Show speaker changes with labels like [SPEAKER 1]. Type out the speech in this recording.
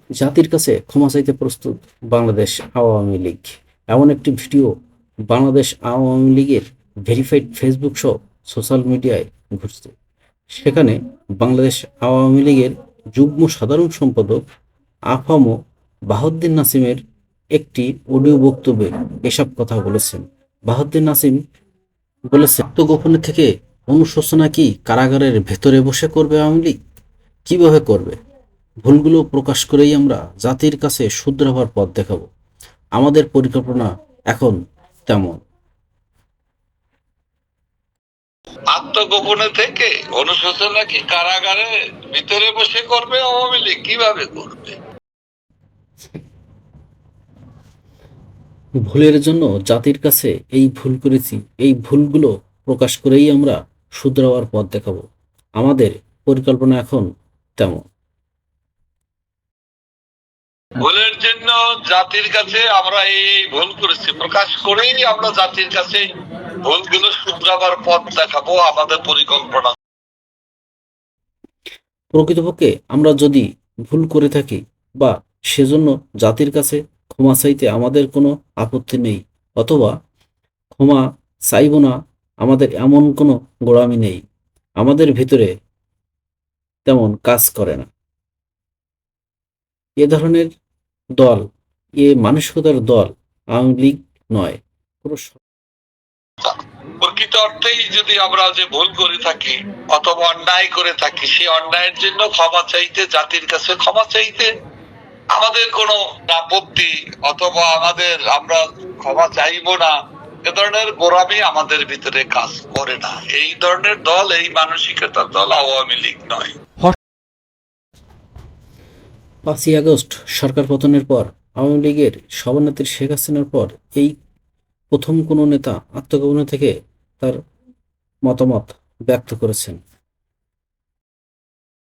[SPEAKER 1] জাতির কাছে ক্ষমা চাইতে প্রস্তুত বাংলাদেশ আওয়ামী লীগ। এমন একটি ভিডিও বাংলাদেশ আওয়ামী লীগের ভেরিফাইড ফেসবুক সহ সোশ্যাল মিডিয়ায় ঘুরছে। সেখানে বাংলাদেশ আওয়ামী লীগের যুগ্ম সাধারণ সম্পাদক আফামো বাহাউদ্দিন নাসিমের একটি অডিও বক্তব্যে এসব কথা বলেছেন। বাহাউদ্দিন নাসিম বলেছেন, আত্মগোপনে থেকে অনুশোচনা কি কারাগারের ভেতরে বসে করবে আওয়ামী লীগ? কিভাবে করবে? ভুলগুলো প্রকাশ করেই আমরা জাতির কাছে শুধরাবার পথ দেখাবো। আমাদের পরিকল্পনা এখন তেমন।
[SPEAKER 2] আত্মগোপনে থেকে অনুশোচনা কি কারাগারে ভিতরে বসে করবে আওয়ামী লীগ? কিভাবে করবে?
[SPEAKER 1] ভুলের জন্য জাতির কাছে এই ভুল করেছি, এই ভুলগুলো প্রকাশ করেই আমরা শুধরাবার পথ দেখাবো। আমাদের পরিকল্পনা এখন তেমন।
[SPEAKER 2] ভুলের জন্য জাতির কাছে আমরা এই ভুল করেছি প্রকাশ করেই আমরা জাতির কাছে ভুলগুলো শুধরাবার পথ দেখাবো। আমাদের পরিকল্পনা।
[SPEAKER 1] প্রকৃতপক্ষে আমরা যদি ভুল করে থাকি বা সেজন্য জাতির কাছে ক্ষমা চাইতে আমাদের কোনো আপত্তি নেই, অথবা ক্ষমা চাইব না, আমাদের এমন কোনো গোঁড়ামি নেই। আমাদের ভিতরে তেমন কাজ করে না এ ধরনের দল, এ মানসিকতার দল আওয়ামী লীগ নয়। কোনো
[SPEAKER 2] প্রকৃত অর্থেই যদি আমরা যে ভুল করে থাকি অথবা অন্যায় করে থাকি, সেই অন্যায়ের জন্য ক্ষমা চাইতে, জাতির কাছে ক্ষমা চাইতে আমাদের কোনো আপত্তি, অথবা আমরা ক্ষমা চাইবো না, এ ধরনের গোঁড়ামি আমাদের ভিতরে কাজ করে না। এই ধরনের দল, এই মানসিকতার দল আওয়ামী লীগ নয়।
[SPEAKER 1] 5ই আগস্ট সরকার পতনের পর আওয়ামী লীগের সভানেত্রী শেখ হাসিনার পর এই প্রথম কোনো নেতা আত্মগোপনে থেকে তার মতামত ব্যক্ত করেছেন।